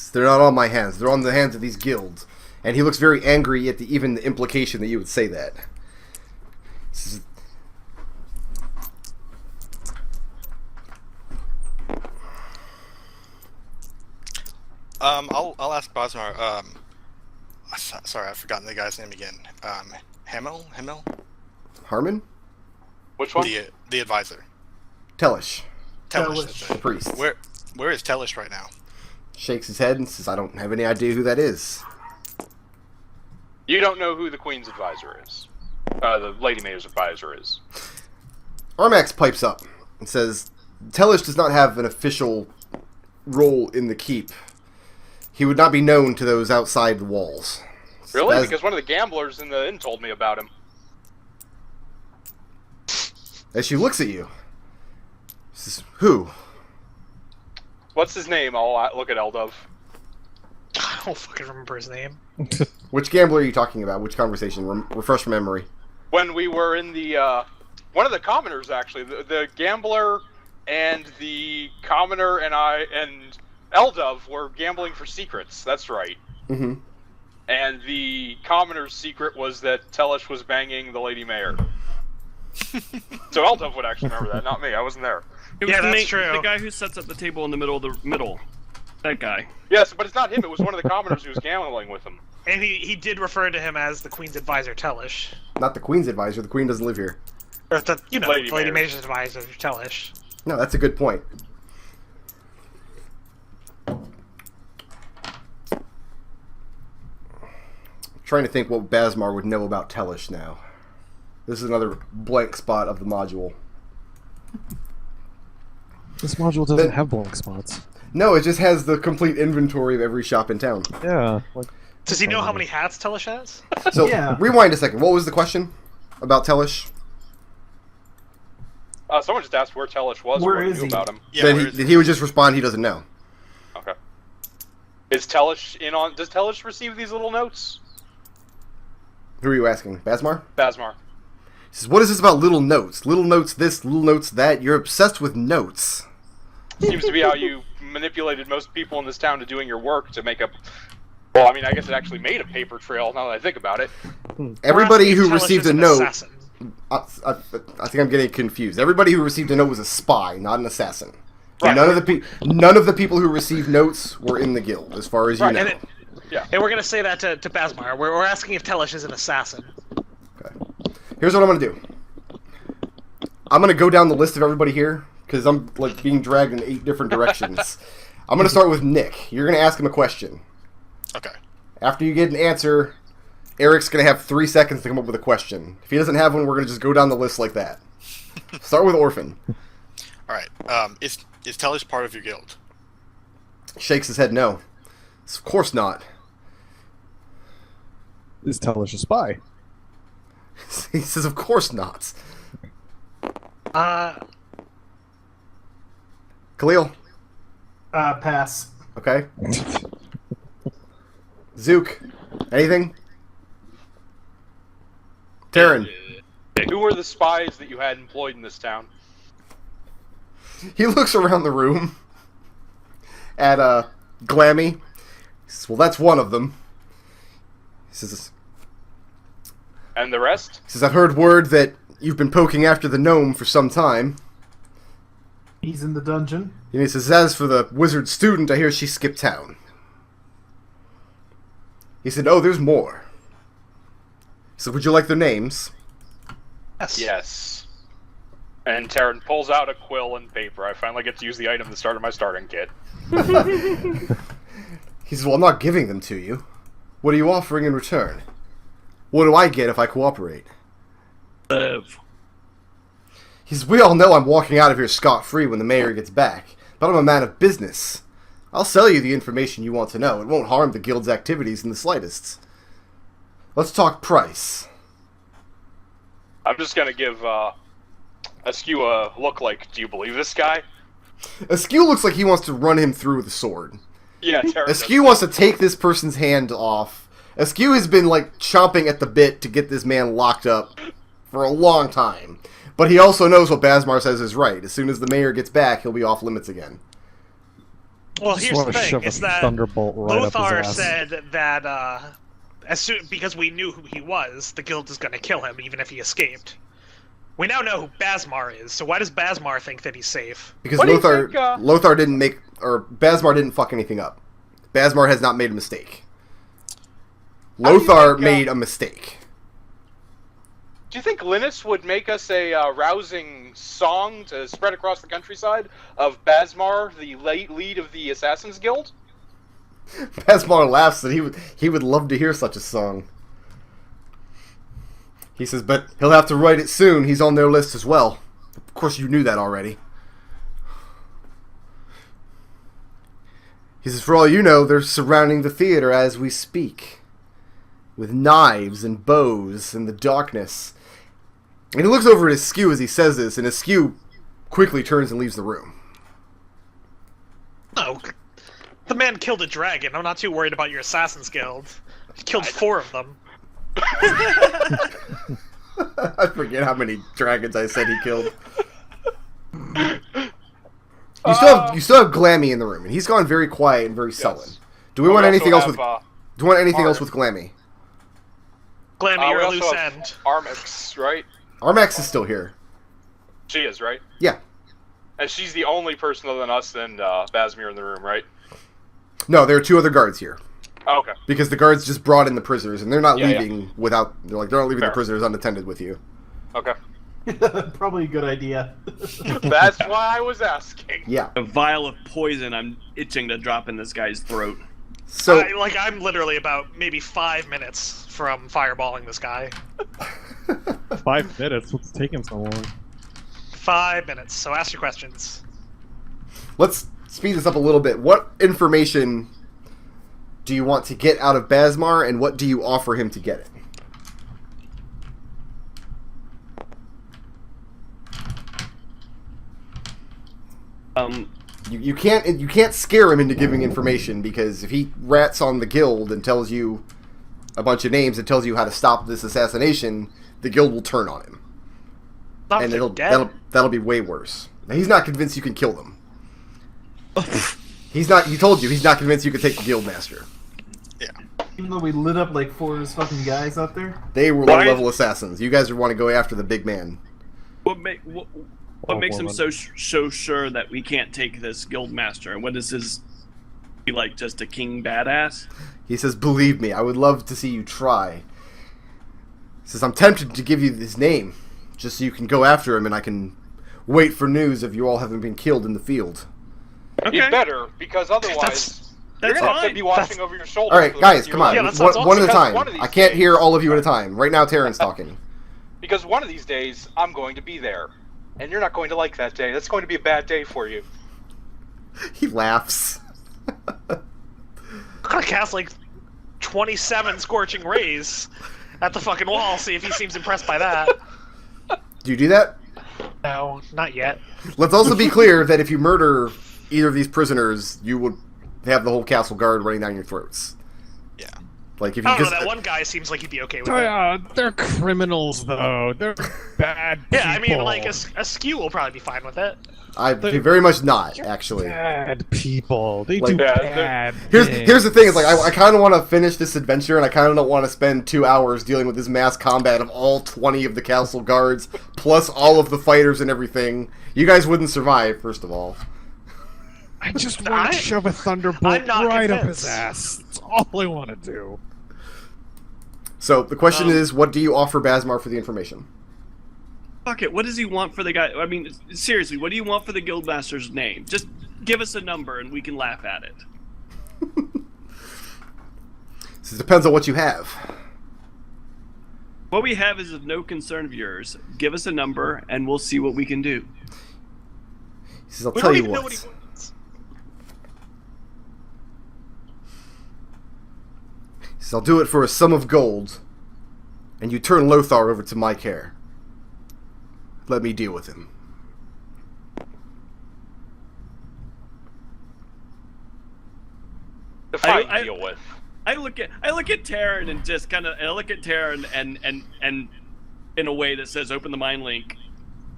hands. They're not on my hands. They're on the hands of these guilds. And he looks very angry at even the implication that you would say that. I'll ask Bosmar. Sorry, I've forgotten the guy's name again. Hamel? Harmon? Which one? The advisor. Tellish. Tellish. The priest. Where is Tellish right now? Shakes his head and says, I don't have any idea who that is. You don't know who the Queen's advisor is. The Lady Mayor's advisor is. Armax pipes up and says, Tellish does not have an official role in the keep. He would not be known to those outside the walls. Really? Because one of the gamblers in the inn told me about him. As she looks at you, she says, who? What's his name? I'll look at Eldove. I don't fucking remember his name. Which gambler are you talking about? Which conversation? Refresh my memory. When we were in the, one of the commoners, actually. The gambler and the commoner and Eldove were gambling for secrets. That's right. Mm-hmm. And the commoner's secret was that Tellish was banging the Lady Mayor. So Eldove would actually remember that, not me. I wasn't there. It was that's true. The guy who sets up the table in the middle of the middle. That guy. Yes, but it's not him. It was one of the commoners who was gambling with him. And he did refer to him as the Queen's advisor, Tellish. Not the Queen's advisor. The Queen doesn't live here. Or the, Lady Mayor's Mayor's advisor, Tellish. No, that's a good point. Trying to think what Basmar would know about Tellish now. This is another blank spot of the module. This module doesn't have blank spots. No, it just has the complete inventory of every shop in town. Yeah. Does he know how many hats Tellish has? So, Yeah. Rewind a second. What was the question about Tellish? Someone just asked where Tellish was Where or what he is knew he? about him. Yeah, Then he would just respond he doesn't know. Okay. Is Tellish in on... Does Tellish receive these little notes? Who are you asking? Basmar? Basmar. He says, what is this about little notes? Little notes this, little notes that. You're obsessed with notes. Seems to be how you manipulated most people in this town to doing your work to make a... Well, I mean, I guess it actually made a paper trail now that I think about it. Everybody who Tellish received is a an note... assassin. I think I'm getting confused. Everybody who received a note was a spy, not an assassin. Right. None of the people who received notes were in the guild, as far as you know. And we're gonna say that to Basmar. We're asking if Tellish is an assassin. Okay. Here's what I'm gonna do. I'm gonna go down the list of everybody here because I'm like being dragged in 8 different directions. I'm gonna start with Nich. You're gonna ask him a question. Okay. After you get an answer, Arik's gonna have 3 seconds to come up with a question. If he doesn't have one, we're gonna just go down the list like that. Start with Orphan. All right. Is Tellish part of your guild? Shakes his head no. Of course not. Is Tellish a spy? He says, of course not. Khalil. Pass. Okay. Zook. Anything? Tarin. Who were the spies that you had employed in this town? He looks around the room at Glammy. He says, well, that's one of them. He says, And the rest? I've heard word that you've been poking after the gnome for some time. He's in the dungeon. And he says, as for the wizard student, I hear she skipped town. He said, oh, there's more. He said, would you like their names? Yes. And Tarin pulls out a quill and paper. I finally get to use the item that started my starting kit. He says, well, I'm not giving them to you. What are you offering in return? What do I get if I cooperate? Live. He says, we all know I'm walking out of here scot-free when the mayor gets back, but I'm a man of business. I'll sell you the information you want to know. It won't harm the guild's activities in the slightest. Let's talk price. I'm just gonna give Askew a look like, do you believe this guy? Askew looks like he wants to run him through with a sword. Yeah, Tarin Askew wants to take this person's hand off. Askew has been, like, chomping at the bit to get this man locked up for a long time. But he also knows what Basmar says is right. As soon as the mayor gets back, he'll be off limits again. Well, Just here's the want to thing: shove a is that thunderbolt right up Lothar his ass. said that as soon because we knew who he was, the guild is going to kill him, even if he escaped. We now know who Basmar is, so why does Basmar think that he's safe? Because What do you Lothar, think, Lothar didn't make, or Basmar didn't fuck anything up. Basmar has not made a mistake. How do you Lothar think, made a mistake. Do you think Linus would make us a rousing song to spread across the countryside of Basmar, the lead of the Assassins Guild? Basmar laughs that he would love to hear such a song. He says, but he'll have to write it soon. He's on their list as well. Of course, you knew that already. He says, for all you know, they're surrounding the theater as we speak, with knives and bows in the darkness. And he looks over at Askew as he says this, and Askew quickly turns and leaves the room. No, the man killed a dragon. I'm not too worried about your Assassin's Guild. He killed 4 of them. I forget how many dragons I said he killed. You still have Glammy in the room, and he's gone very quiet and very sullen. Do we want anything else with? Do you want anything else with Glammy? Glammy, you're we a also loose have end. Armix, right? Armax is still here. She is, right? Yeah. And she's the only person other than us and Basmir in the room, right? No, there are 2 other guards here. Oh, okay. Because the guards just brought in the prisoners, and they're not Yeah, leaving without. They're not leaving Fair. the prisoners unattended with you. Okay. Probably a good idea. That's why I was asking. Yeah. A vial of poison I'm itching to drop in this guy's throat. So I'm literally about maybe 5 minutes from fireballing this guy. 5 minutes? What's taking so long? 5 minutes. So ask your questions. let's speed this up a little bit. What information do you want to get out of Basmar, and what do you offer him to get it? You can't scare him into giving information, because if he rats on the guild and tells you a bunch of names and tells you how to stop this assassination, the guild will turn on him, Not and if they're dead. that'll be way worse. Now, he's not convinced you can kill them. He's not. He told you he's not convinced you can take the guild master. Even though we lit up like 4 of his fucking guys out there. They were low-level assassins. You guys want to go after the big man. What makes him so sure that we can't take this guild master? What is his? Be like just a king badass? He says, "Believe me, I would love to see you try." He says, "I'm tempted to give you his name, just so you can go after him, and I can wait for news of you all having been killed in the field." Okay. You better, because otherwise you're That's gonna have to fine. be watching over your shoulder. All right, guys, come on. Yeah, that sounds One at a awesome. time. One of these I can't days- hear all of you at a time. Right now, Tarin's talking. Because one of these days I'm going to be there, and you're not going to like that day. That's going to be a bad day for you. He laughs. I'm gonna cast like 27 scorching rays at the fucking wall, see if he seems impressed by that. Do you do that? No, not yet. Let's also be clear that if you murder either of these prisoners, you would have the whole castle guard running down your throats. Yeah. Like if you I don't just know, that one guy seems like he'd be okay with it. They're criminals, though. They're bad people. Yeah, I mean, like, a skew will probably be fine with it. I very much not, actually. bad people. They Like- do Yeah, bad Here's the thing, is like I kind of want to finish this adventure, and I kind of don't want to spend 2 hours dealing with this mass combat of all 20 of the castle guards, plus all of the fighters and everything. You guys wouldn't survive, first of all. I just want to shove a thunderbolt I'm not right up convinced. his ass. That's all I want to do. So the question is, what do you offer Basmar for the information? Fuck it. What does he want for the guy? I mean, seriously, what do you want for the guildmaster's name? Just give us a number and we can laugh at it. So it depends on what you have. What we have is of no concern of yours. Give us a number and we'll see what we can do. He says, I'll We tell don't you even know what. what he wants. He says, I'll do it for a sum of gold, and you turn Lothar over to my care. Let me deal with him. Define I- deal with. I look at Tarin and just kind of and in a way that says open the mind link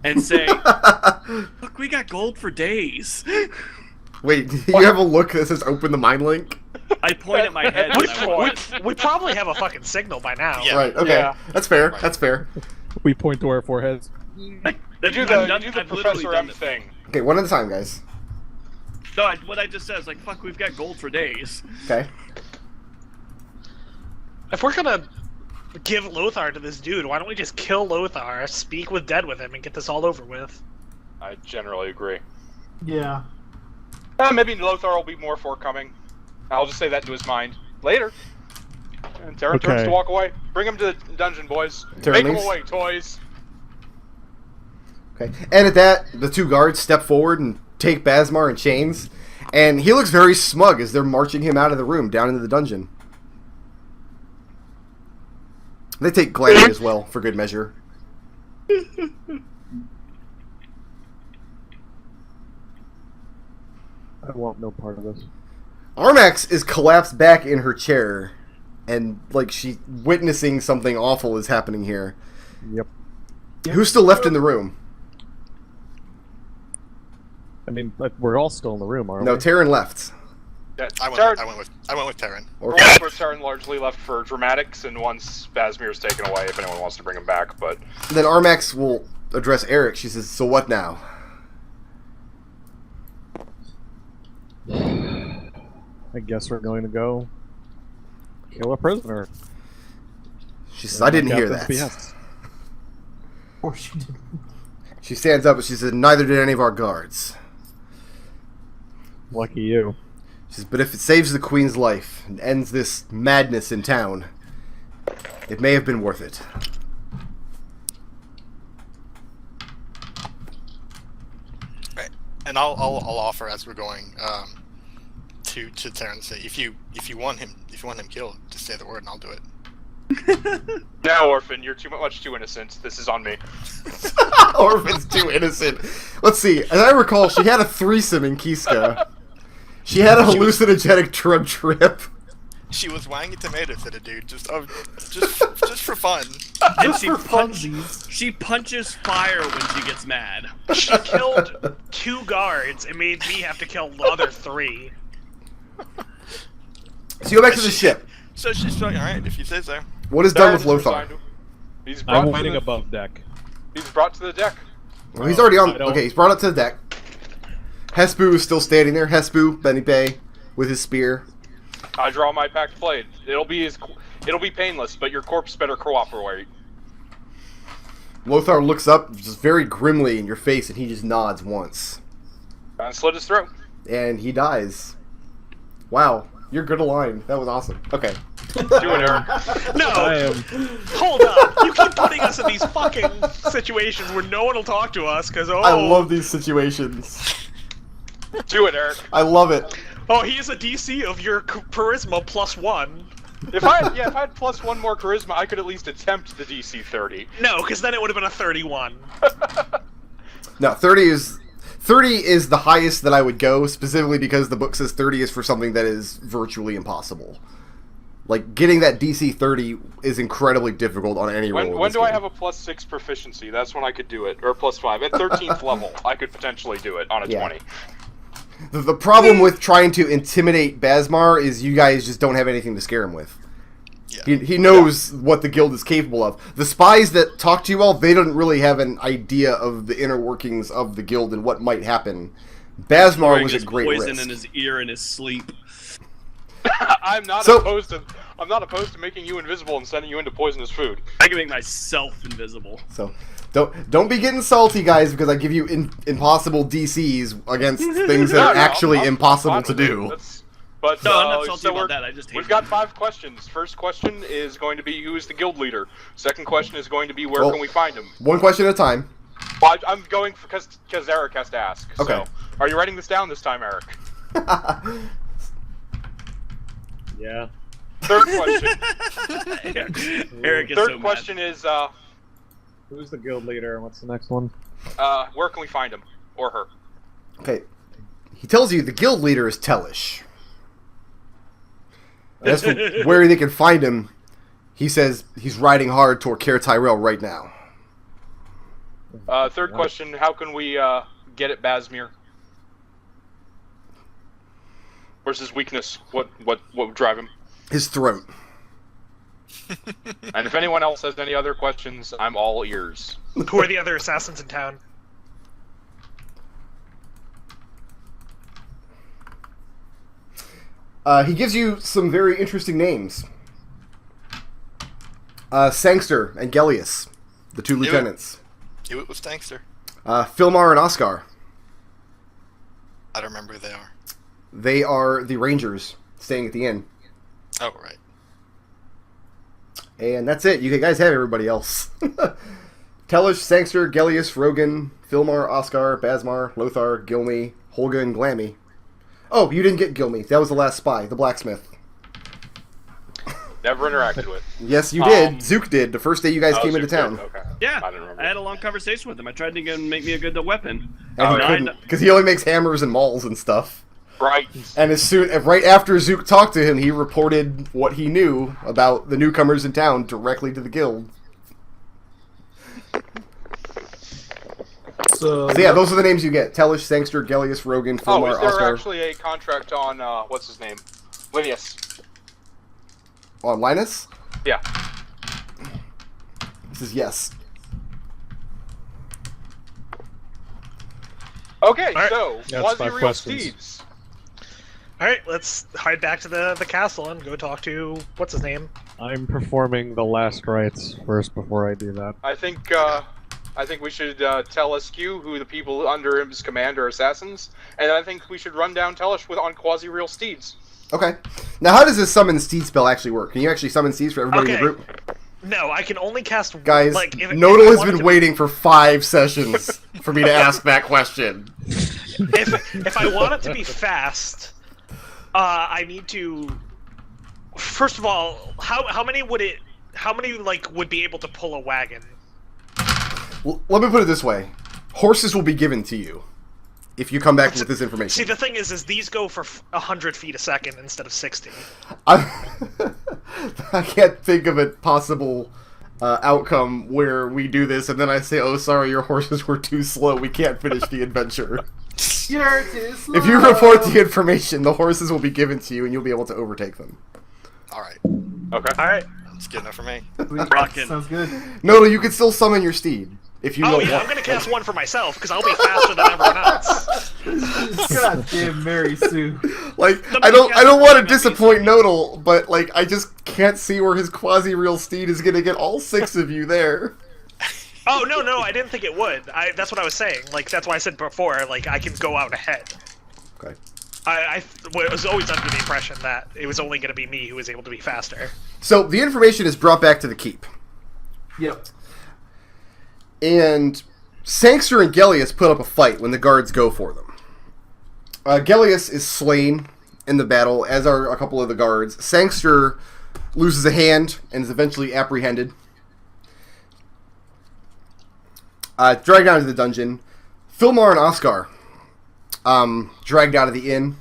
and say, look, we got gold for days. Wait, do you have a look that says open the mind link? I point at my head. Which and I point? want- We probably have a fucking signal by now. Yeah. Right, okay. Yeah. That's fair, Right. that's fair. We point to our foreheads. You do I've the, done- you do the I've literally Professor done M it. thing. Okay, one at a time, guys. No, what I just said is like, fuck, we've got gold for days. Okay. If we're gonna give Lothar to this dude, why don't we just kill Lothar, speak with dead with him, and get this all over with? I generally agree. Yeah. Maybe Lothar will be more forthcoming. I'll just say that to his mind. Later. And Tarin turns Okay. to walk away. Bring him to the dungeon, boys. Tarin Make him leaves? away, toys. Okay. And at that, the two guards step forward and take Basmar in chains, and he looks very smug as they're marching him out of the room down into the dungeon. They take Gladdy as well, for good measure. I want no part of this. Armax is collapsed back in her chair, and like she witnessing something awful is happening here. Yep. Who's still left in the room? I mean, like, we're all still in the room, aren't No, we? Tarin left. Yeah, I Tarin, went with Tarin. Or Tarin largely left for dramatics, and once Basmir's taken away, if anyone wants to bring him back, but... then Armax will address Arik. She says, "So what now?" I guess we're going to go kill a prisoner. She says, "I didn't hear that." Captain's behest. Of course you did. She stands up and she says, "Neither did any of our guards." Lucky you. She says, "But if it saves the Queen's life and ends this madness in town, it may have been worth it." Right. And I'll offer as we're going to Tarin, say if you want him killed, just say the word and I'll do it. No, Orphan, you're much too innocent. This is on me. Orphan's too innocent. Let's see. As I recall, she had a threesome in Kiska. She had a hallucinogenic drug trip. She was wanging tomatoes at a dude just for fun. And Just she, for punch, funsies. she punches fire when she gets mad. She killed 2 guards and made me have to kill the other 3. So you go back to the ship. So she's like, all right, if you say so. What is done with Tarin's Lothar? resigned. He's brought I'm to waiting the, above deck. He's brought to the deck. Well, he's already I on. don't- Okay, he's brought up to the deck. Hespu is still standing there. Hespu, Benny Bay, with his spear. I draw my packed blade. It'll be painless, but your corpse better cooperate. Lothar looks up just very grimly in your face, and he just nods once. And slit his throat. And he dies. Wow, you're good aligned. That was awesome. Okay. Do it, Eric. No! I am. Hold up! You keep putting us in these fucking situations where no one will talk to us, because, I love these situations. Do it, Eric. I love it. Oh, he is a DC of your charisma +1. If I had plus 1 more charisma, I could at least attempt the DC 30. No, because then it would have been a 31. No, 30 is the highest that I would go, specifically because the book says 30 is for something that is virtually impossible. Like, getting that DC 30 is incredibly difficult on any roll. When do I have a +6 proficiency? That's when I could do it. Or +5. At 13th level, I could potentially do it on a Yeah. 20. The problem with trying to intimidate Basmar is you guys just don't have anything to scare him with. Yeah. He knows what the guild is capable of. The spies that talk to you all, they don't really have an idea of the inner workings of the guild and what might happen. Basmar Pouring was his a great poison risk. in his ear in his sleep. I'm not So- opposed to making you invisible and sending you into poisonous food. I can make myself invisible. So don't be getting salty, guys, because I give you impossible DCs against things that are actually I'm impossible fine to with it. do. But No, I'm not salty so about we're- that. I just hate We've it. got 5 questions. First question is going to be who is the guild leader. Second question is going to be where Well- can we find him. One question at a time. Well, I'm going because Eric has to ask. Okay. So, are you writing this down this time, Eric? Yeah. Third question. Eric is Third so question is Who's the guild leader? What's the next one? where can we find him or her? Okay. He tells you the guild leader is Tellish. As for where they can find him, he says he's riding hard toward Caer Tyrell right now. Third question, how can we get at Basmir? Where's his weakness? What would drive him? His throat. And if anyone else has any other questions, I'm all ears. Who are the other assassins in town? He gives you some very interesting names. Sangster and Gellius, the two lieutenants. Do it with Stankster. Filmar and Oscar. I don't remember who they are. They are the rangers staying at the inn. Oh, right. And that's it. You guys have everybody else. Tellish, Sangster, Gellius, Rogan, Filmar, Oscar, Basmar, Lothar, Gilmy, Holga, and Glammy. Oh, you didn't get Gilmy. That was the last spy, the blacksmith. Never interacted with. Yes, you did. Zook did, the first day you guys came into Zook town. did, okay. Yeah, I didn't remember. I had a long conversation with him. I tried to get him to make me a good weapon. And he couldn't, because he only makes hammers and mauls and stuff. Right. And right after Zook talked to him, he reported what he knew about the newcomers in town directly to the guild. So Yeah, those are the names you get. Tellish, Sangster, Gellius, Rogan, Oh, Filmar, is there Oscar. actually a contract on, what's his name? Linus. On Linus? Yeah. This is yes. Okay, Alright. so, That's Quasi my Real questions. Steeds. Alright, let's hide back to the castle and go talk to, what's his name? I'm performing the last rites first before I do that. I think we should tell SQ who the people under his command are assassins, and I think we should run down Tellish on Quasi-Real Steeds. Okay. Now, how does this summon steed spell actually work? Can you actually summon steeds for everybody in the Okay. group? No, I can only cast... Guys, like, if Nodal I has wanted been to- waiting for 5 sessions for me to ask that question. If I want it to be fast, I need to... First of all, how many would be able to pull a wagon? Well, let me put it this way. Horses will be given to you if you come back with this information. See, the thing is these go for 100 feet a second instead of 60. I can't think of a possible outcome where we do this and then I say, oh, sorry, your horses were too slow. We can't finish the adventure. You're too slow. If you report the information, the horses will be given to you and you'll be able to overtake them. Alright. Okay. Alright. That's good enough for me. Rockin'. Sounds good. Nodal, you can still summon your steed. If you Oh don't yeah, want. I'm gonna cast one for myself, because I'll be faster than everyone else. God damn Mary Sue. Like, Somebody I don't cast want to one, disappoint Nodal, but like I just can't see where his quasi-real steed is gonna get all 6 of you there. Oh, no, I didn't think it would. That's what I was saying. Like, that's why I said before, like, I can go out ahead. Okay. I was always under the impression that it was only gonna be me who was able to be faster. So the information is brought back to the keep. Yep. And Sangster and Gellius put up a fight when the guards go for them. Gellius is slain in the battle, as are a couple of the guards. Sangster loses a hand and is eventually apprehended. Dragged out of the dungeon. Filmar and Oscar dragged out of the inn,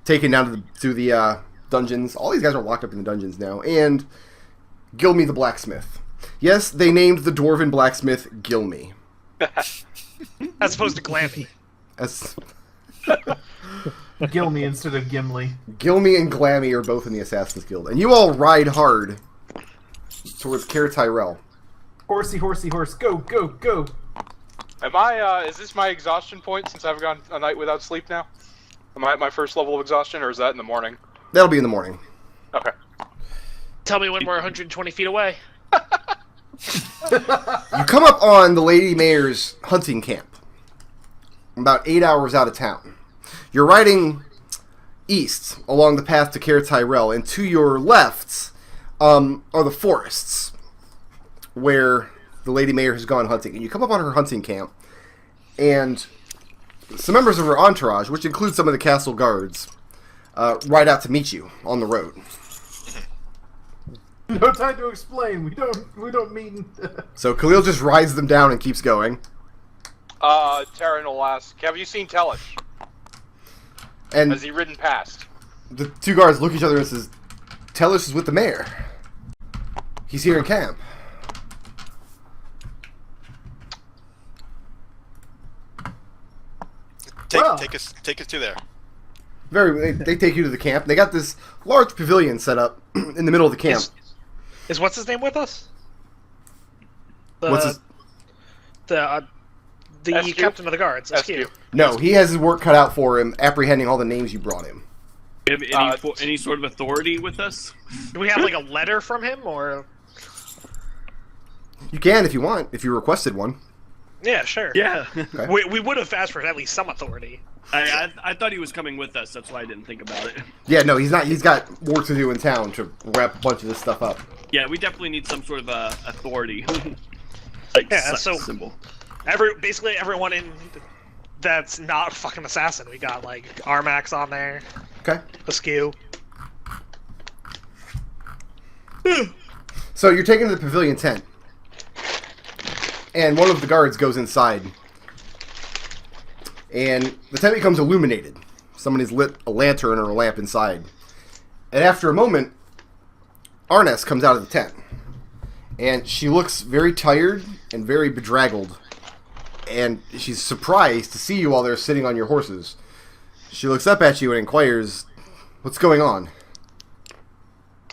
taken down to the dungeons. All these guys are locked up in the dungeons now. And Gilmy the blacksmith. Yes, they named the dwarven blacksmith Gilmy. As opposed to Glammy. As Gilmy instead of Gimli. Gilmy and Glammy are both in the Assassin's Guild. And you all ride hard towards Caer Tyrell. Horsey, horsey, horse. Go, go, go. Am I, is this my exhaustion point since I've gone a night without sleep now? Am I at my first level of exhaustion, or is that in the morning? That'll be in the morning. Okay. Tell me when we're 120 feet away. You come up on the Lady Mayor's hunting camp. About 8 hours out of town. You're riding east along the path to Caer Tyrell, and to your left are the forests where the Lady Mayor has gone hunting. And you come up on her hunting camp, and some members of her entourage, which includes some of the castle guards, ride out to meet you on the road. No time to explain. We don't mean. So Khalil just rides them down and keeps going. Tarin will ask, have you seen Tellish? And Has he ridden past? the 2 guards look at each other and says, Tellish is with the mayor. He's here in camp. Take Well. us to there. They take you to the camp. They got this large pavilion set up in the middle of the camp. Is what's his name with us? What's his... The SQ? captain of the guards. SQ. No, he has his work cut out for him, apprehending all the names you brought him. Do you have any sort of authority with us? Do we have like a letter from him, or? You can if you want, if you requested one. Yeah, sure. Yeah. Okay. We would have asked for at least some authority. I thought he was coming with us. That's why I didn't think about it. Yeah, no, he's not. He's got work to do in town to wrap a bunch of this stuff up. Yeah, we definitely need some sort of authority. Like Yeah, so symbol. basically everyone in that's not a fucking assassin. We got like Armax on there, Okay. Askew. So you're taken to the pavilion tent, and one of the guards goes inside, and the tent becomes illuminated. Somebody's lit a lantern or a lamp inside, and after a moment, Arnes comes out of the tent, and she looks very tired and very bedraggled, and she's surprised to see you all there sitting on your horses. She looks up at you and inquires, "What's going on?"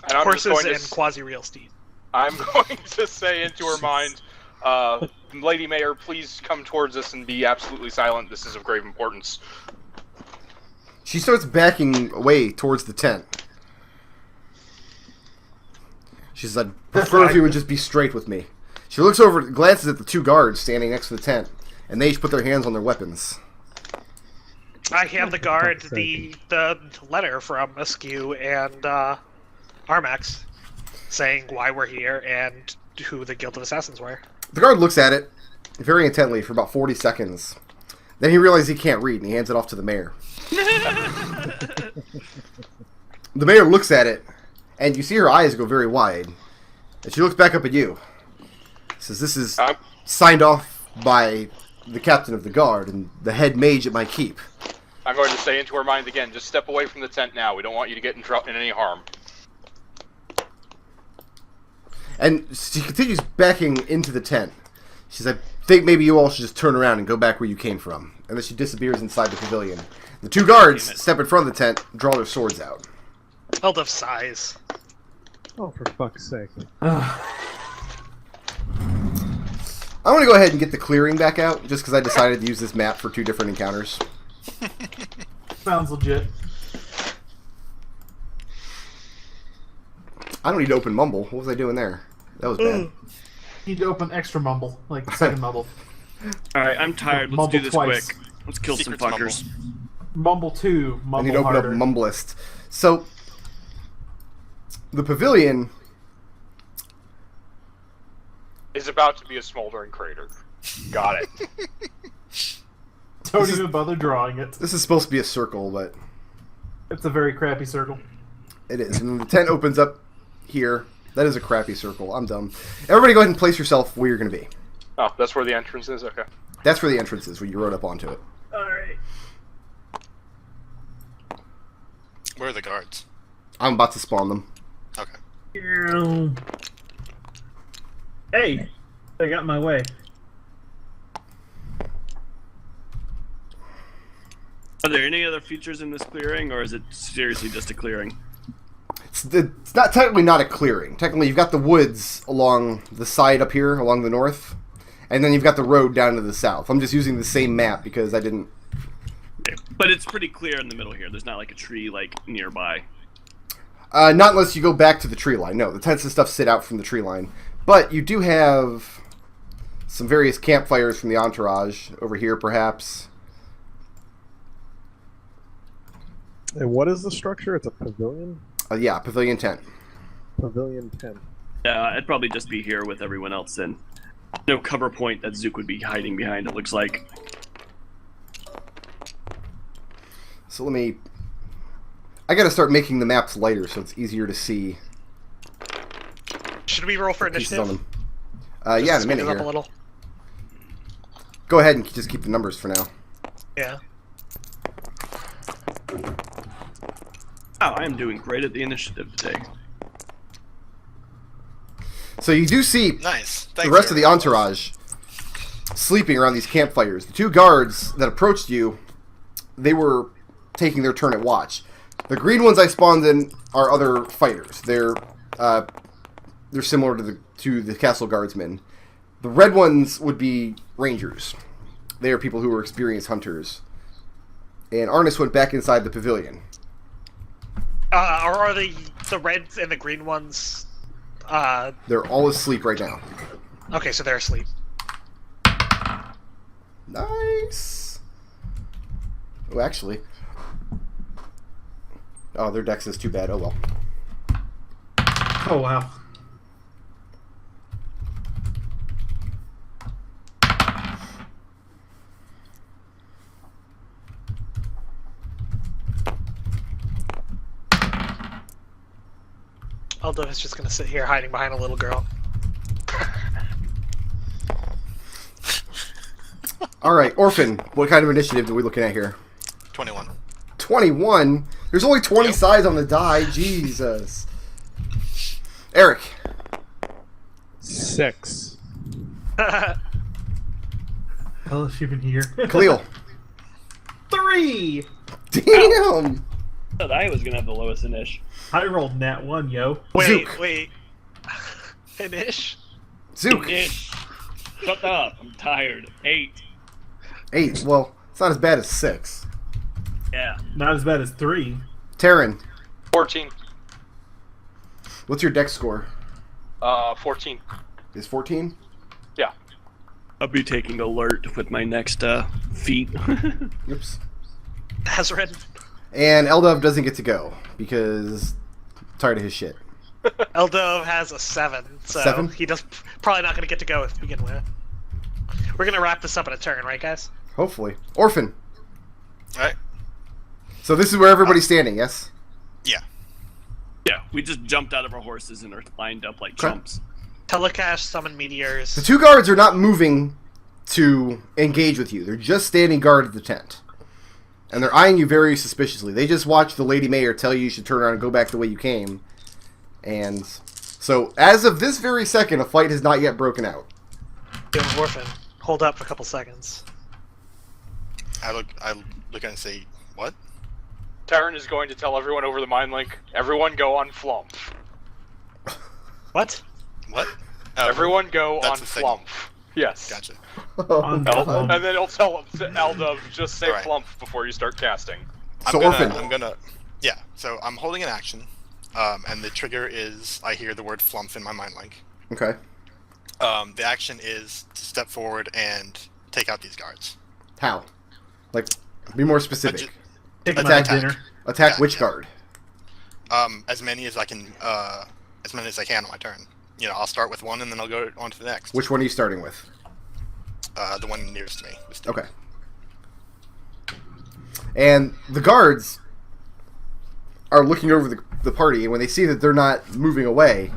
And I'm just Horses going and quasi-real steed. I'm going to say into her mind, Lady Mayor, please come towards us and be absolutely silent. This is of grave importance. She starts backing away towards the tent. She says, "I'd prefer if you would just be straight with me." She looks over, glances at the two guards standing next to the tent, and they each put their hands on their weapons. I hand the guard the letter from Askew and Armax, saying why we're here and who the Guild of Assassins were. The guard looks at it very intently for about 40 seconds. Then he realizes he can't read, and he hands it off to the mayor. The mayor looks at it, and you see her eyes go very wide. And she looks back up at you. Says, "This is signed off by the captain of the guard and the head mage at my keep." I'm going to say into her mind again, just step away from the tent now. We don't want you to get in any harm. And she continues backing into the tent. She says, "I think maybe you all should just turn around and go back where you came from." And then she disappears inside the pavilion. The two guards step in front of the tent, draw their swords out. Eldove sighs. Oh, for fuck's sake. I want to go ahead and get the clearing back out, just because I decided to use this map for two different encounters. Sounds legit. I don't need to open Mumble. What was I doing there? That was bad. Need to open extra mumble, like the second mumble. Alright, I'm tired. Let's Mumble do this twice. quick. Let's kill Secrets some fuckers. Mumble 2, I mumble need to open harder. up Mumblist. So, the pavilion... Is about to be a smoldering crater. Got it. Don't even bother drawing it. This is supposed to be a circle, but It's a very crappy circle. it is. And the tent opens up here. That is a crappy circle. I'm dumb. Everybody go ahead and place yourself where you're going to be. Oh, that's where the entrance is? Okay. That's where the entrance is, where you rode up onto it. Alright. Where are the guards? I'm about to spawn them. Okay. Hey! They got in my way. Are there any other features in this clearing, or is it seriously just a clearing? It's not technically not a clearing. Technically, you've got the woods along the side up here, along the north, and then you've got the road down to the south. I'm just using the same map because I didn't... But it's pretty clear in the middle here. There's not like a tree like nearby. Not unless you go back to the tree line. No, the tents and stuff sit out from the tree line. But you do have some various campfires from the entourage over here, perhaps. And what is the structure? It's a pavilion? Yeah, pavilion tent. Pavilion tent. Yeah, I'd probably just be here with everyone else then. No cover point that Zook would be hiding behind, it looks like. So let me... I gotta start making the maps lighter so it's easier to see Should we roll for pieces on initiative? them. Yeah, in a Speed minute it up a here. little. Go ahead and just keep the numbers for now. Yeah. Wow, I am doing great at the initiative today. So you do see Nice. the Thank rest you. of the entourage sleeping around these campfires. The two guards that approached you, they were taking their turn at watch. The green ones I spawned in are other fighters. They're similar to the castle guardsmen. The red ones would be rangers. They are people who are experienced hunters. And Arnis went back inside the pavilion. Are the reds and the green ones? They're all asleep right now. Okay, so they're asleep. Nice. Oh, actually. Oh, their dex is too bad. Oh, well. Oh wow. Eldove is just gonna sit here hiding behind a little girl. Alright, Orphan, what kind of initiative are we looking at here? 21. 21? There's only 20 sides on the die. Jesus. Arik. 6. Hell, is she even here? Khalil. 3. Damn. I thought I was gonna have the lowest initiative. I rolled nat 1, yo. Zook. Wait. Finish? Zook. Shut up. I'm tired. 8. 8. Well, it's not as bad as 6. Yeah. Not as bad as 3. Tarin. 14. What's your dex score? 14. Is 14? Yeah. I'll be taking alert with my next feat. Oops. Hazard. And Eldove doesn't get to go because I'm tired of his shit. Eldove has a 7, so 7? he does probably not gonna get to go to begin with. We're gonna wrap this up in a turn, right, guys? Hopefully. Orphan. Alright. So this is where everybody's standing, yes? Yeah. Yeah, we just jumped out of our horses and are lined up like Okay. chumps. Telecast, summon meteors. The 2 guards are not moving to engage with you. They're just standing guard at the tent. And they're eyeing you very suspiciously. They just watched the Lady Mayor tell you should turn around and go back the way you came. And so, as of this very second, a fight has not yet broken out. Orphan, hold up for a couple seconds. I look at and say, what? Tarin is going to tell everyone over the mind link, everyone go on Flumph. What? What? Oh, Everyone go on that's the thing. Flumph. Yes. Gotcha. On Flumph. And then he'll tell Eldove, just say Alright. Flumph before you start casting. So, Orphan. Yeah, so I'm holding an action, and the trigger is, I hear the word Flumph in my mind link. Okay. The action is to step forward and take out these guards. How? Like, be more specific. Take him Attack. out to dinner. Attack Yeah, which yeah. guard? As many as I can, as many as I can on my turn. You know, I'll start with one and then I'll go on to the next. Which one are you starting with? The one nearest to me. This dude. Okay. And the guards are looking over the party, and when they see that they're not moving away,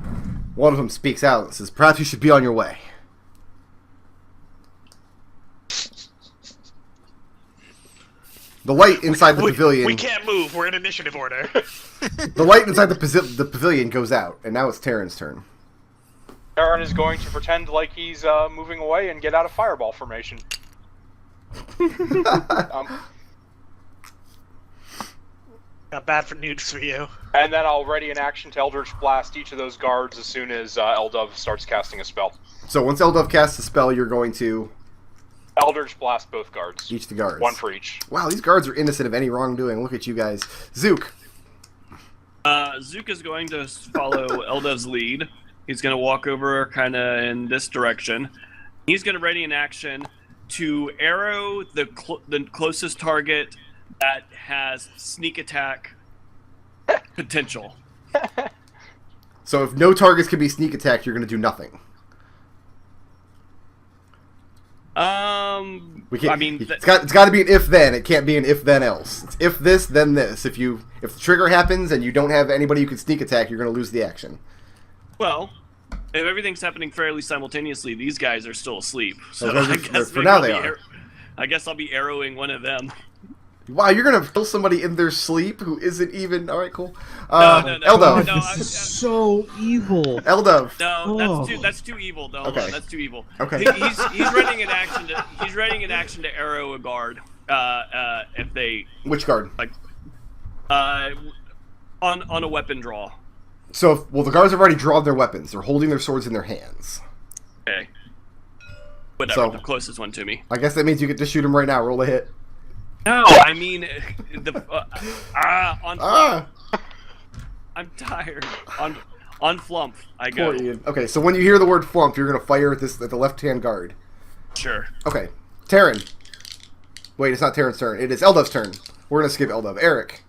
one of them speaks out and says, "Perhaps you should be on your way." The light inside the pavilion. We can't move. We're in initiative order. The light inside the pavilion goes out, and now it's Tarin's turn. Tarin is going to pretend like he's moving away and get out of fireball formation. Got bad for news for you. And then I'll ready an action to Eldritch Blast each of those guards as soon as Eldove starts casting a spell. So once Eldove casts a spell, you're going to Eldritch Blast both guards. each the guards. One for each. Wow, these guards are innocent of any wrongdoing. Look at you guys. Zook. Zook is going to follow Eldove's lead. He's going to walk over kind of in this direction. He's going to ready an action to arrow the closest target that has sneak attack potential. So if no targets can be sneak attacked, you're going to do nothing. We can't, I mean, it's got to be an if then. It can't be an if then else. It's if this then this. If the trigger happens and you don't have anybody you can sneak attack, you're going to lose the action. well, if everything's happening fairly simultaneously, these guys are still asleep. So Okay, I guess for now they I'll be are. I guess I'll be arrowing one of them. Wow, you're going to kill somebody in their sleep who isn't even... All right, cool. No, Eldove. no, This is so evil. Eldove. No, Oh. that's too evil. No, Okay. that's too evil. Okay. He's readying an action to arrow a guard. If they Which guard? like On a weapon draw. So, well, the guards have already drawn their weapons. They're holding their swords in their hands. Okay. Whatever, So- the closest one to me. I guess that means you get to shoot him right now. Roll a hit. No, I mean on. Ah! I'm tired. On Flumph, I Poor go. Ian. Okay, so when you hear the word Flumph, you're gonna fire at the left-hand guard. Sure. Okay, Tarin. Wait, it's not Tarin's turn. It is Eldove's turn. We're gonna skip Eldove. Arik.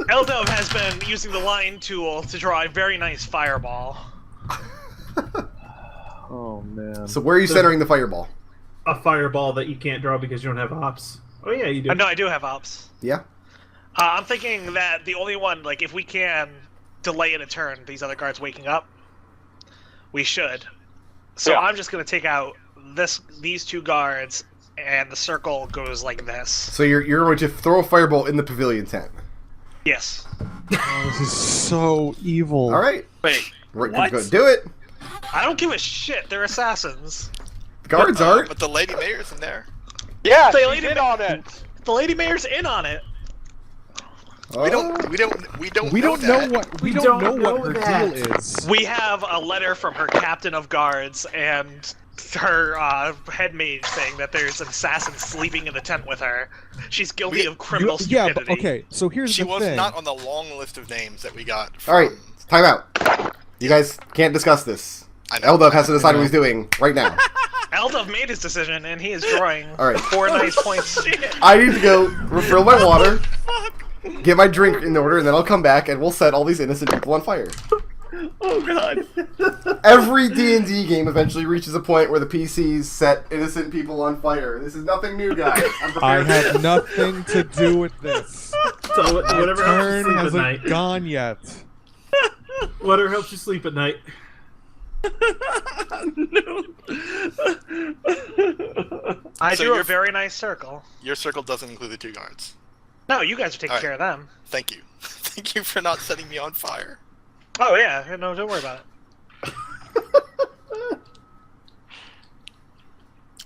Eldove has been using the line tool to draw a very nice fireball. Oh man. So where are you centering the fireball? A fireball that you can't draw because you don't have hops. Oh yeah, you do. No, I do have ops. Yeah. I'm thinking that the only one, like, if we can delay it a turn, these other guards waking up, we should. So Yeah. I'm just gonna take out these two guards, and the circle goes like this. So you're going to throw a fireball in the pavilion tent. Yes. Oh, this is so evil. All right. Wait. Right, What? go do it. I don't give a shit. They're assassins. The guards aren't. But the Lady Mayor's in there. Yeah, They she's laid in it- on it. The Lady Mayor's in on it. We don't know that. We don't don't know know what her that. deal is. We have a letter from her captain of guards and her head mage saying that there's an assassin sleeping in the tent with her. She's guilty of criminal Yeah, stupidity. but okay. So here's She the was thing. not on the long list of names that we got. All right. From, Time out. You guys can't discuss this. I know. Eldove has to decide what he's doing right now. Eldove made his decision, and he is drawing All right. 4 nice points. I need to go refill my water, get my drink in order, and then I'll come back and we'll set all these innocent people on fire. Oh god. Every D&D game eventually reaches a point where the PCs set innocent people on fire. This is nothing new, guys. I'm I prepared. have nothing to do with this. So whatever helps you Turn sleep at hasn't night. gone yet. Whatever helps you sleep at night. No. I So drew a you're- very nice circle. Your circle doesn't include the 2 guards. No, you guys are taking All right. care of them. Thank you. Thank you for not setting me on fire. Oh yeah, no, don't worry about it.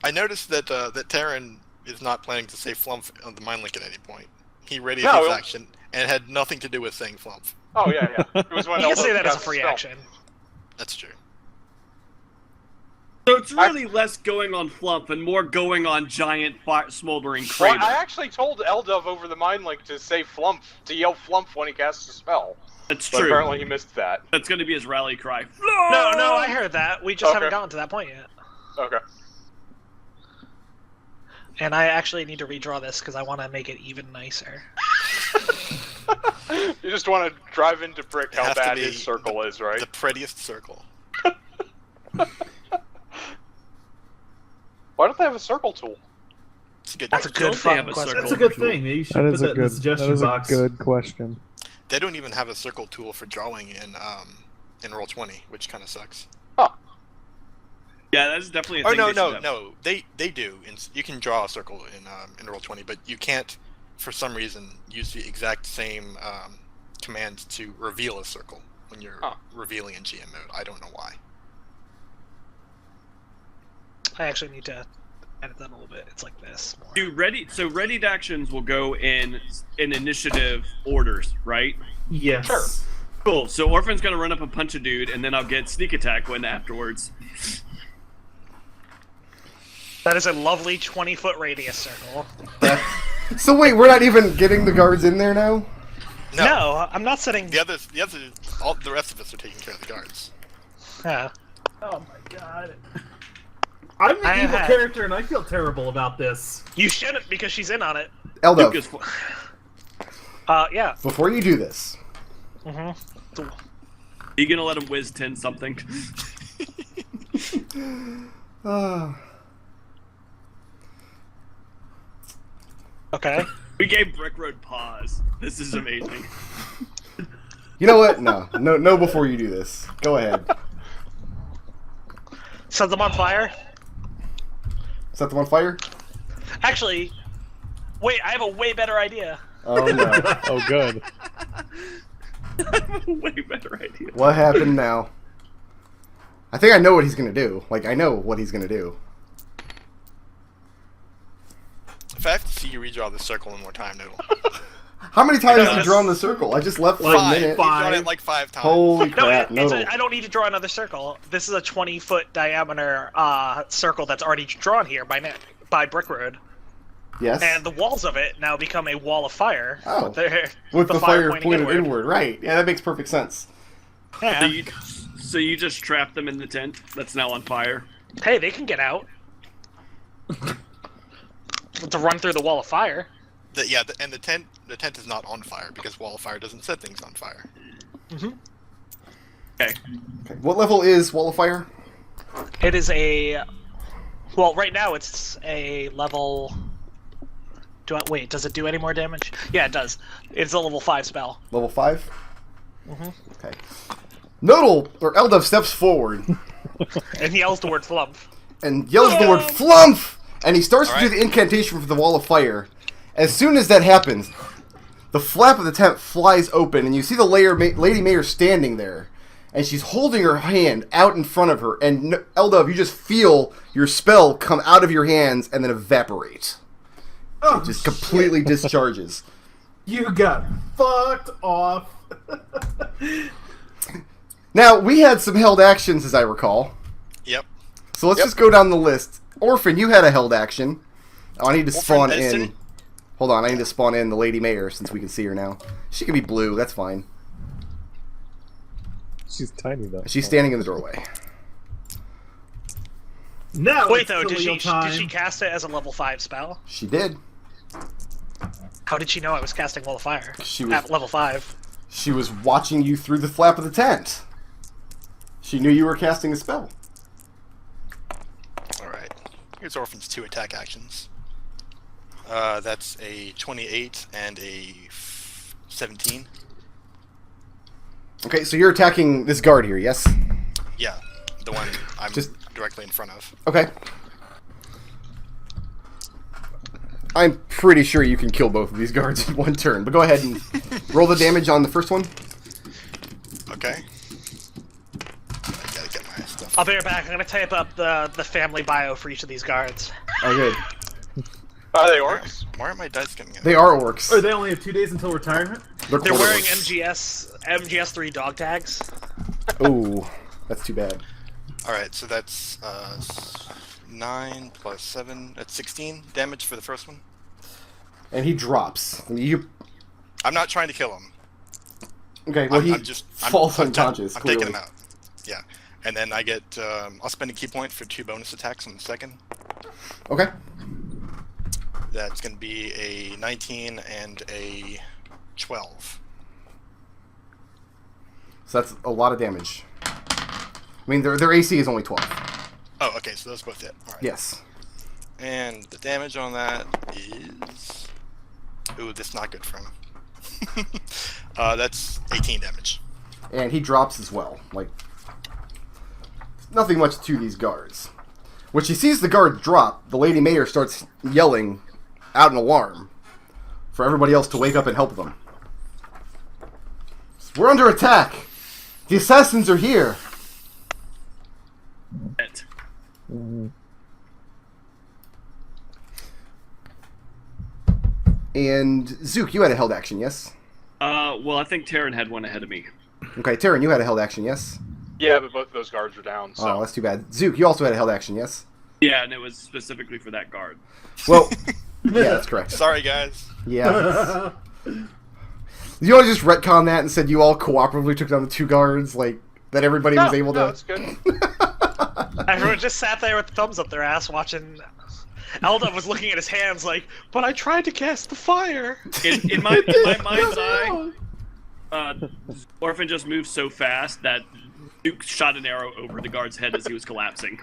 I noticed that that Tarin is not planning to say Flumph on the mind link at any point. He readied No, his it- action and it had nothing to do with saying Flumph. Oh yeah, yeah. It was when You can say Eldove that as a cast free spell. action. That's true. So it's really less going on Flumph and more going on giant smoldering Well, crater. I actually told Eldove over the mind link to say Flumph, to yell Flumph when he casts a spell. That's But true. apparently he missed that. That's going to be his rally cry. No, I heard that. We just Okay. haven't gotten to that point yet. Okay. And I actually need to redraw this because I want to make it even nicer. You just want to drive into Brick It how has to bad be his circle is, right? The prettiest circle. Why don't they have a circle tool? It's a good That's a question. good Don't they have fucking a question. circle? That's a good thing. You should That put is that a in the good. suggestion That is box. a good question. They don't even have a circle tool for drawing in Roll20, which kind of sucks. Yeah, that's definitely a Oh thing. no, they no, should have. no. They do. You can draw a circle in Roll20, but you can't, for some reason, use the exact same command to reveal a circle when you're revealing in GM mode. I don't know why. I actually need to edit that a little bit. It's like this. More. Readied actions will go in initiative orders, right? Yes. Sure. Cool. So Orphan's gonna run up and punch a dude, and then I'll get sneak attack when afterwards. That is a lovely 20-foot radius circle. So wait, we're not even getting the guards in there now? No, I'm not setting. The rest of us are taking care of the guards. Yeah. Oh my god. I'm the I evil had- character and I feel terrible about this. You shouldn't because she's in on it. Duke Eldove, is Yeah. before you do this, you gonna let him whiz 10 something? Okay. We gave Brick Road pause. This is amazing. you know what? No, before you do this. Go ahead. Set them on fire. Set them on fire? Actually, wait, I have a way better idea. Oh no. Oh, good. Way better idea. What happened now? I think I know what he's gonna do. Like, I know what he's gonna do. If I have to see you redraw the circle one more time, Nodal. How many times have you this- drawn the circle? I just left for a Five. minute. You've done it like 5 times. Holy No, crap! I don't need to draw another circle. This is a 20-foot diameter circle that's already drawn here by Brick Road. Yes. And the walls of it now become a wall of fire. Oh. With With the fire pointing pointed inward. Right. Yeah, that makes perfect sense. Yeah. So you just trapped them in the tent that's now on fire? Hey, they can get out. To run through the wall of fire. And the tent is not on fire because wall of fire doesn't set things on fire. Okay. Okay. What level is Wall of Fire? It is a... Well, right now it's a level... Wait, does it do any more damage? Yeah, it does. It's a level 5 spell. Level 5? Okay. Nodal, or Eldove, steps forward And he yells the word Flumph. and yells the word Flumph! And he starts to do Alright. the incantation for the Wall of Fire. As soon as that happens, the flap of the tent flies open, and you see the Lady Mayor standing there. And she's holding her hand out in front of her. And Eldove, you just feel your spell come out of your hands and then evaporate. Oh, It just completely discharges. You got fucked off. Now, we had some held actions, as I recall. Yep. So let's just go down the list. Orphan, you had a held action. Oh, I need to spawn Orphan, in... Hold on, I need to spawn in the Lady Mayor, since we can see her now. She can be blue, that's fine. She's tiny though. She's standing in the doorway. Now Wait, it's though, did Khalil she time. cast it as a level 5 spell? She did. How did she know I was casting Wall of Fire? She was- At level 5. She was watching you through the flap of the tent. She knew you were casting a spell. Alright. Here's Orphan's 2 attack actions. That's a 28 and a 17. Okay, so you're attacking this guard here, yes? Yeah, the one I'm Just- directly in front of. Okay. I'm pretty sure you can kill both of these guards in one turn, but go ahead and roll the damage on the first one. Okay. I gotta get my stuff. I'll be right back. I'm going to type up the family bio for each of these guards. Oh, good. Are they orcs? Why aren't my dice getting in? They are orcs. Or they only have 2 days until retirement? They're quarter wearing orcs. MGS 3 dog tags. Ooh, that's too bad. Alright, so that's 9 plus 7. That's 16 damage for the first one. And he drops. I'm not trying to kill him. Okay, well, he I'm falls unconscious, I'm clearly. taking him out. Yeah. And then I get, I'll spend a key point for 2 bonus attacks on the second. Okay. That's going to be a 19 and a 12. So that's a lot of damage. I mean, their AC is only 12. Oh, okay, so those both hit. Alright. Yes. And the damage on that is... Ooh, that's not good for him. That's 18 damage. And he drops as well. Like, nothing much to these guards. When she sees the guard drop, the Lady Mayor starts yelling out an alarm for everybody else to wake up and help them. We're under attack! The assassins are here! It. And Zook, you had a held action, yes? Well, I think Tarin had one ahead of me. Okay, Tarin, you had a held action, yes? Yeah, but both of those guards are down, so... Oh, that's too bad. Zook, you also had a held action, yes? Yeah, and it was specifically for that guard. Well, yeah, that's correct. Sorry, guys. Yeah. You all just retcon that and said you all cooperatively took down the 2 guards, like, that everybody was able to... No, it's good. Everyone just sat there with the thumbs up their ass watching... Eldove was looking at his hands like, but I tried to cast the fire! In my mind's eye, Orphan just moved so fast that Duke shot an arrow over the guard's head as he was collapsing.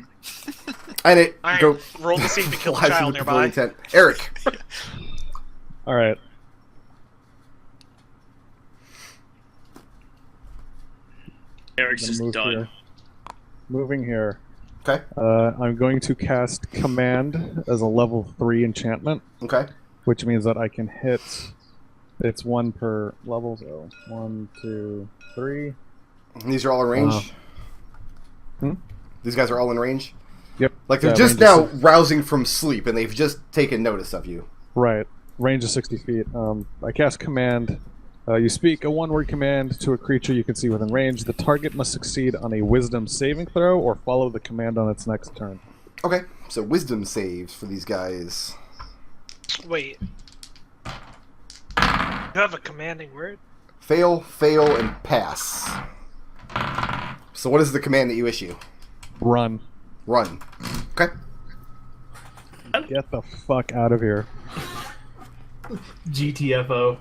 And it Alright, go roll to see if you kill the flies child into the nearby. tent. Arik. Alright. Eric's just done. Here. Moving here. Okay. I'm going to cast Command as a level 3 enchantment, Okay. which means that I can hit. It's 1 per level, so 1, 2, 3. And these are all in range? Hmm? These guys are all in range? Yep. Like, they're Yeah, just range now is rousing from sleep, and they've just taken notice of you. Right. Range is 60 feet. I cast command. You speak a one-word command to a creature you can see within range. The target must succeed on a wisdom saving throw or follow the command on its next turn. Okay, so wisdom saves for these guys. Wait. You have a commanding word? Fail, fail, and pass. So what is the command that you issue? Run. Run. Okay. Get the fuck out of here. GTFO.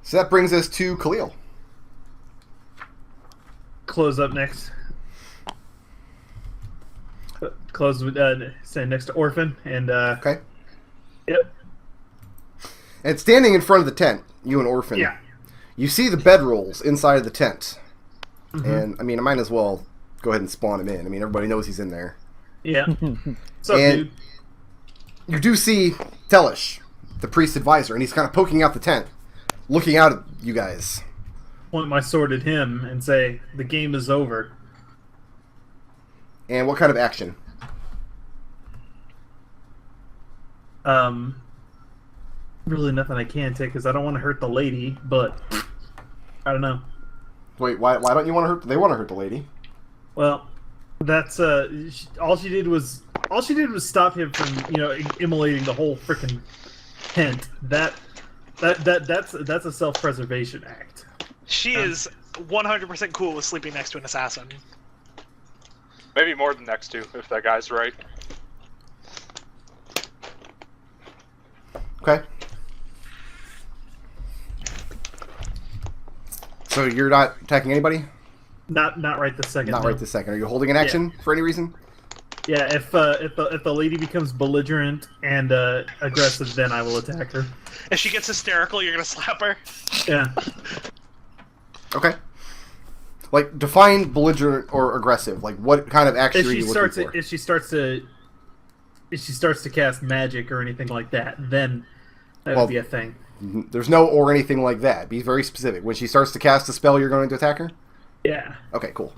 So that brings us to Khalil. Close up next. Close with stand next to Orphan and Okay. Yep. And standing in front of the tent, you and Orphan. Yeah. You see the bedrolls inside of the tent. Mm-hmm. And, I mean, I might as well go ahead and spawn him in. I mean, everybody knows he's in there. Yeah. What's up, And dude? you do see Telish, the priest advisor, and he's kind of poking out the tent, looking out at you guys. Point my sword at him and say, "The game is over." And what kind of action? Really nothing I can take because I don't want to hurt the lady, but I don't know. Wait, why don't you want to hurt? They want to hurt the lady. Well, that's all she did was stop him from immolating the whole freaking tent. That's a self-preservation act. She is 100% cool with sleeping next to an assassin. Maybe more than next to, if that guy's right. Okay. So you're not attacking anybody? Not right this second. Not no. right this second. Are you holding an action for any reason? Yeah, if the lady becomes belligerent and aggressive, then I will attack her. If she gets hysterical, you're gonna slap her. Yeah. Okay. Like, define belligerent or aggressive. Like, what kind of action are you looking for? If she starts to cast magic or anything like that, then that would be a thing. There's no or anything like that. Be very specific. When she starts to cast a spell, you're going to attack her? Yeah. Okay, cool.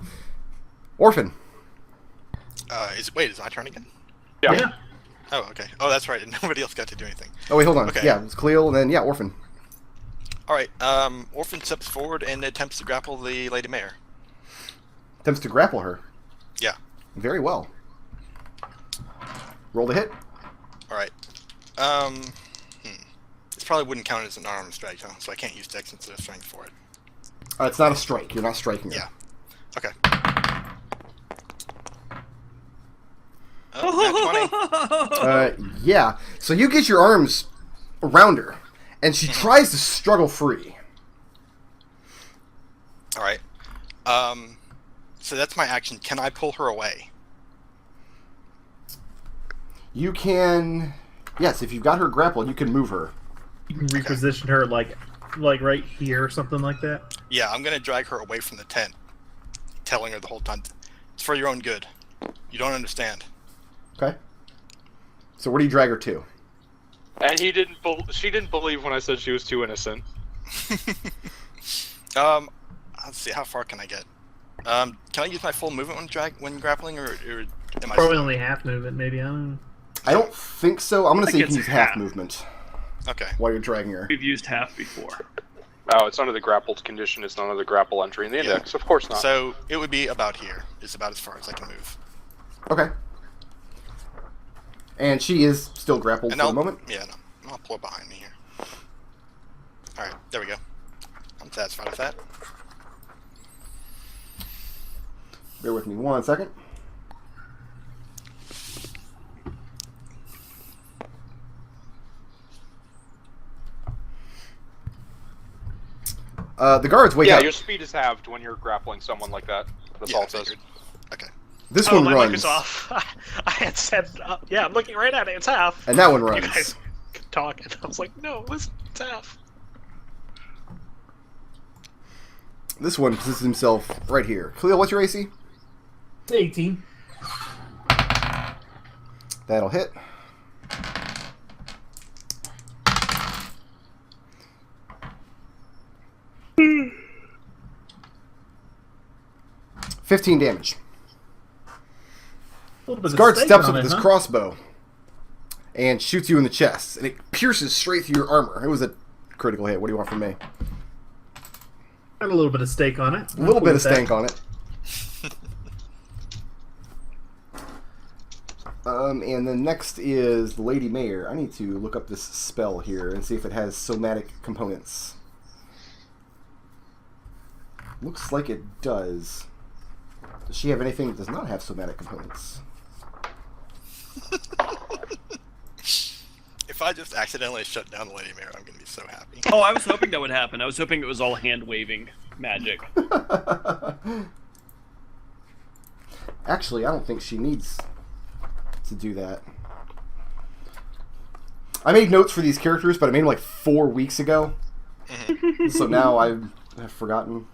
Orphan. Is it my turn again? Yeah. Oh, okay. Oh, that's right. Nobody else got to do anything. Oh, wait, hold on. Okay. Yeah, it's Khalil, and then, yeah, Orphan. All right. Orphan steps forward and attempts to grapple the Lady Mayor. Attempts to grapple her. Yeah. Very well. Roll the hit. All right. This probably wouldn't count as an unarmed strike, huh? So I can't use Dex instead of Strength for it. It's not a strike. You're not striking her. Yeah. Okay. Oh, nat 20. Yeah. So you get your arms around her, and she tries to struggle free. All right. So that's my action. Can I pull her away? You can... Yes, if you've got her grappled, you can move her. You can reposition her like right here or something like that. Yeah, I'm gonna drag her away from the tent, telling her the whole time, "It's for your own good. You don't understand." Okay. So where do you drag her to? And she didn't believe when I said she was too innocent. Let's see. How far can I get? Can I use my full movement when grappling, or am I? Probably only half movement, maybe. I don't know. I don't think so. I'm going to say you it's can use half half. movement Okay. while you're dragging her. We've used half before. Oh, it's under the grappled condition. It's not under the grapple entry in the index. Of course not. So it would be about here. Is about as far as I can move. Okay. And she is still grappled And for the moment. Yeah, no, I'll pull her behind me here. All right, there we go. I'm satisfied with that. Bear with me 1 second. The guards wake yeah, up. your speed is halved when you're grappling someone like that. That's Yeah, all I it says. figured. Okay. This Oh, one my mic runs. is off. I had said, yeah, I'm looking right at it. It's half. And that one You runs. guys talk, and I was like, no, listen, it's half. This one positions himself right here. Khalil, what's your AC? It's 18. That'll hit. Hmm. 15 damage. little bit This of guard steak steps on up with it, his huh? crossbow and shoots you in the chest, and it pierces straight through your armor. It was a critical hit. What do you want from me? Got a little bit of steak on it. A little bit of stank on it. And then next is the Lady Mayor. I need to look up this spell here and see if it has somatic components. Looks like it does. Does she have anything that does not have somatic components? If I just accidentally shut down the Lady Mayor, I'm gonna be so happy. Oh, I was hoping that would happen. I was hoping it was all hand-waving magic. Actually, I don't think she needs to do that. I made notes for these characters, but I made them like 4 weeks ago. So now I have forgotten.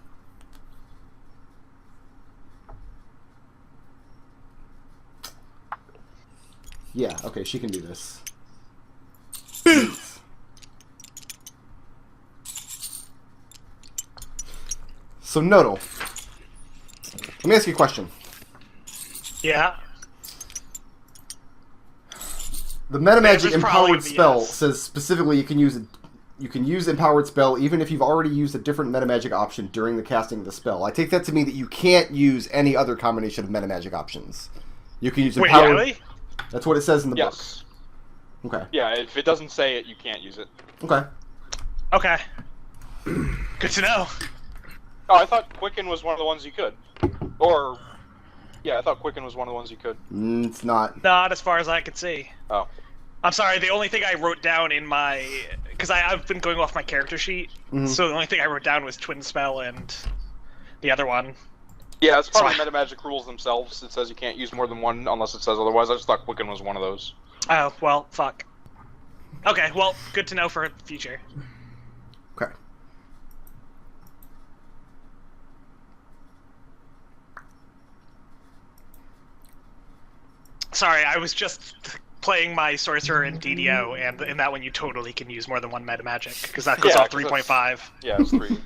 Yeah, okay, she can do this. So, Nodal, let me ask you a question. Yeah. The metamagic There's probably empowered gonna be spell yes. says specifically you can use empowered spell even if you've already used a different metamagic option during the casting of the spell. I take that to mean that you can't use any other combination of metamagic options. You can use Wait, empowered. really? That's what it says in the Yes. book. Okay. Yeah, if it doesn't say it, you can't use it. Okay. Okay. Good to know. Oh, I thought Quicken was one of the ones you could. Or, yeah, I thought Quicken was one of the ones you could. It's not. Not as far as I could see. Oh. I'm sorry, the only thing I wrote down in my... Because I've been going off my character sheet, so the only thing I wrote down was Twin Spell and the other one. Yeah, it's probably So metamagic rules themselves. It says you can't use more than one unless it says otherwise. I just thought Quicken was one of those. Oh, well, fuck. Okay, well, good to know for the future. Okay. Sorry, I was just playing my Sorcerer in DDO, and in that one you totally can use more than one metamagic, because that goes Yeah, off 'cause 3.5. Yeah, it's 3.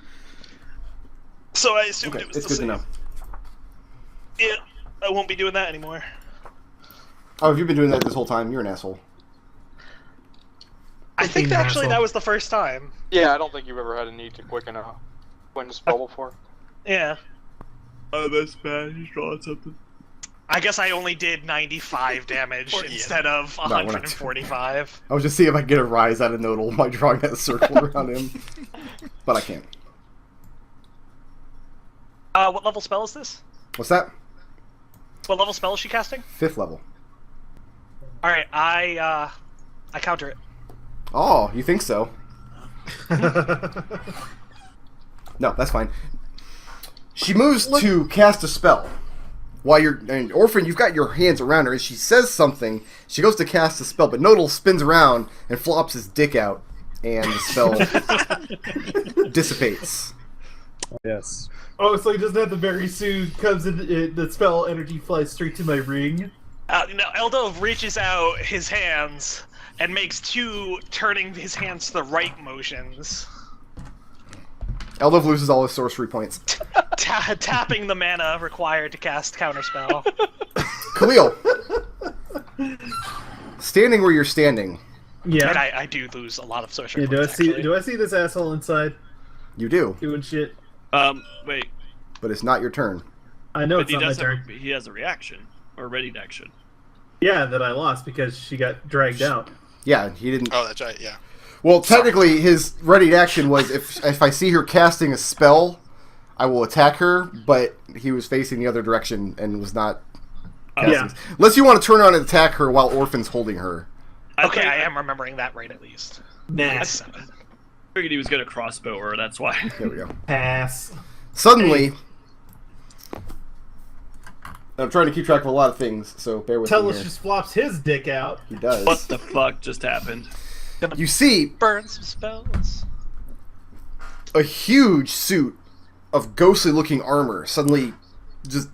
So I assumed Okay. it was It's the good to same. know. Yeah, I won't be doing that anymore. Oh, have you been doing that this whole time? You're an asshole. I think Being an actually asshole. that was the first time. Yeah, I don't think you've ever had a need to Quicken a spell before. Yeah. Oh, that's bad. He's drawing something. I guess I only did 95 damage Poor Ian. instead of we're not. 145. I was just seeing if I could get a rise out of Nodal by drawing that circle around him. But I can't. What level spell is this? What's that? What level spell is she casting? 5th level. Alright, I counter it. Oh, you think so? No, that's fine. She moves to cast a spell. While you're... And Orphan, you've got your hands around her. As she says something, she goes to cast a spell, but Nodal spins around and flops his dick out, and the spell dissipates. Yes. Oh, so he doesn't have to very soon comes in, the spell energy flies straight to my ring. Eldove reaches out his hands and makes 2 turning his hands to the right motions. Eldove loses all his sorcery points. Tapping the mana required to cast counterspell. Khalil, standing where you're standing, Yeah. And I do lose a lot of sorcery Yeah, points, actually. do I see this asshole inside you do, doing shit? Wait. but it's not your turn. I know But it's he not my does turn. have, he has a reaction. Or readied action. Yeah, that I lost because she got dragged out. Yeah, he didn't... Oh, that's right. Yeah. Well, technically, his ready action was if I see her casting a spell, I will attack her, but he was facing the other direction and was not casting. Yeah. Unless you want to turn around and attack her while Orphan's holding her. Okay, I am remembering that right at least. Nah. That's Figured he was gonna crossbow her, that's why. There we go. Pass. Suddenly... I'm trying to keep track of a lot of things, so bear with me Tellus here. just flops his dick out. He does. What the fuck just happened? You see burn some spells. a huge suit of ghostly-looking armor suddenly just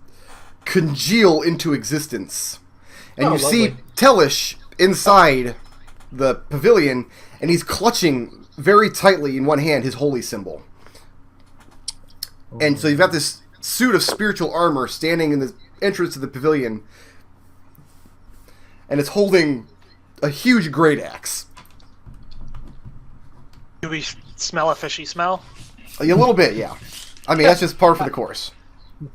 congeal into existence. And Oh, you see lovely. Tellish inside the pavilion, and he's clutching very tightly in one hand his holy symbol. And so you've got this suit of spiritual armor standing in the entrance to the pavilion, and it's holding a huge great axe. Do we smell a fishy smell? A little bit, yeah. I mean, that's just par for the course.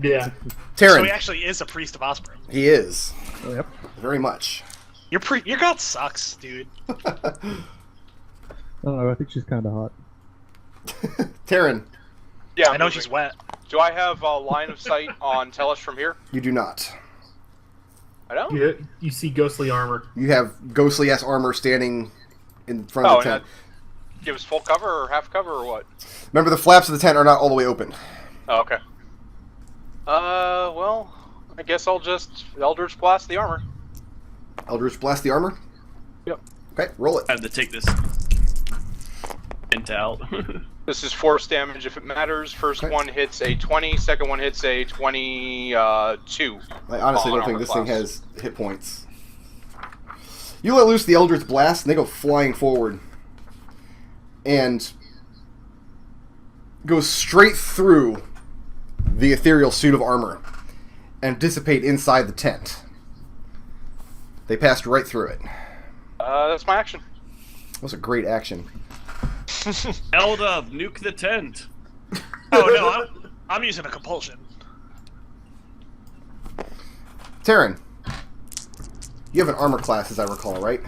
Yeah. Tarin. So he actually is a priest of Osprey. He is. Yep. Very much. Your god sucks, dude. I don't know. I think she's kind of hot. Tarin. Yeah, I know she's wet. Do I have a line of sight on Tellus from here? You do not. I don't. You see ghostly armor. You have ghostly-ass armor standing in front of the tent. Give us full cover or half cover or what? Remember, the flaps of the tent are not all the way open. Oh, okay. Well, I guess I'll just Eldritch Blast the armor. Eldritch Blast the armor? Yep. Okay, roll it. I have to take this int out. This is force damage if it matters. First Okay. one hits a 20, second one hits a 22. I honestly on don't think armor this class. thing has hit points. You let loose the Eldritch Blast, and they go flying forward. And go straight through the ethereal suit of armor and dissipate inside the tent. They passed right through it. That's my action. That was a great action. Eldove, nuke the tent. Oh no, I'm using a compulsion. Tarin, you have an armor class, as I recall, right?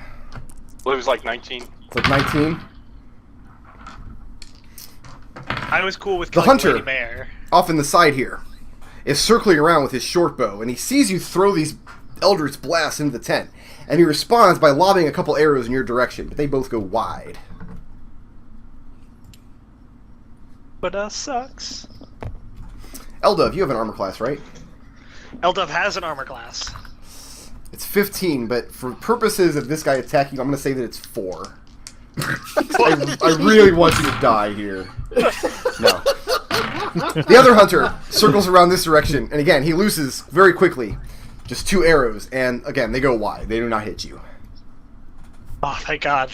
Well, it was like 19. It's like 19. I was cool with The killing hunter. Lady Bear. Off in the side here is circling around with his short bow, and he sees you throw these Eldritch blasts into the tent, and he responds by lobbing a couple arrows in your direction, but they both go wide. But sucks. Eldove, you have an armor class, right? Eldove has an armor class. It's 15, but for purposes of this guy attacking you, I'm going to say that it's 4. I really want you to die here. No. The other hunter circles around this direction, and again, he loses very quickly. Just 2 arrows, and again, they go wide. They do not hit you. Oh, thank God.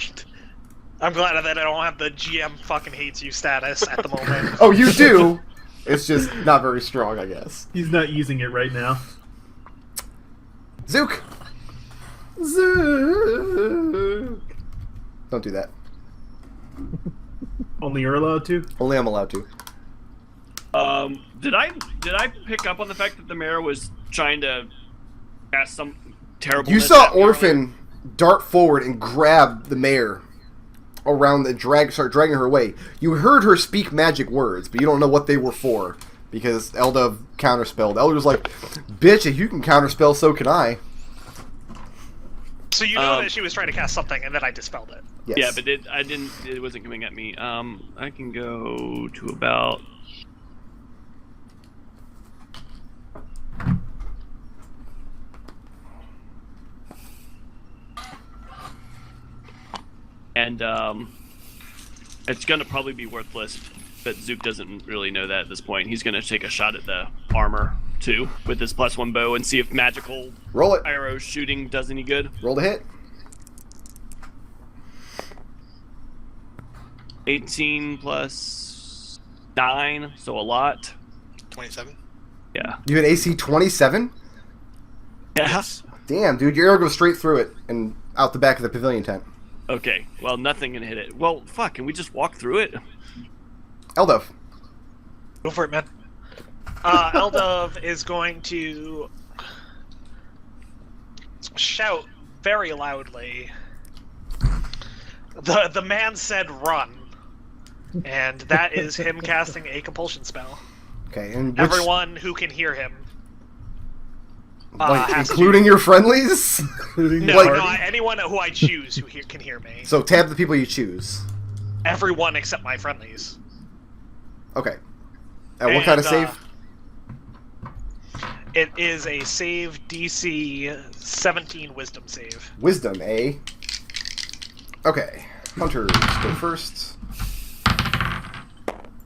I'm glad that I don't have the GM fucking hates you status at the moment. Oh, you do? It's just not very strong, I guess. He's not using it right now. Zook! Zook! Don't do that. Only you're allowed to? Only I'm allowed to. Did I pick up on the fact that the mayor was trying to cast some terrible? You saw Orphan dart forward and grab the mare around the start dragging her away. You heard her speak magic words, but you don't know what they were for because Eldove counterspelled. Elder's like, "Bitch, if you can counterspell, so can I." So you know that she was trying to cast something, and then I dispelled it. Yes. Yeah, but it wasn't coming at me. I can go to about. And it's going to probably be worthless, but Zook doesn't really know that at this point. He's going to take a shot at the armor, too, with his +1 bow and see if magical Roll it. arrow shooting does any good. Roll the hit. 18 plus 9, so a lot. 27. Yeah. You had AC 27? Yes. Damn, dude, your arrow goes straight through it and out the back of the pavilion tent. Okay, well, nothing can hit it. Well, fuck, can we just walk through it? Eldove. Go for it, man. Eldove is going to shout very loudly. The man said run. And that is him casting a compulsion spell. Okay, and Everyone who can hear him. like, has including your friendlies? Including No, Like- no, anyone who I choose who can hear me. So tab the people you choose. Everyone except my friendlies. Okay. What kind of And, save? It is a save DC 17 Wisdom save. Wisdom, eh? Okay. Hunters go first.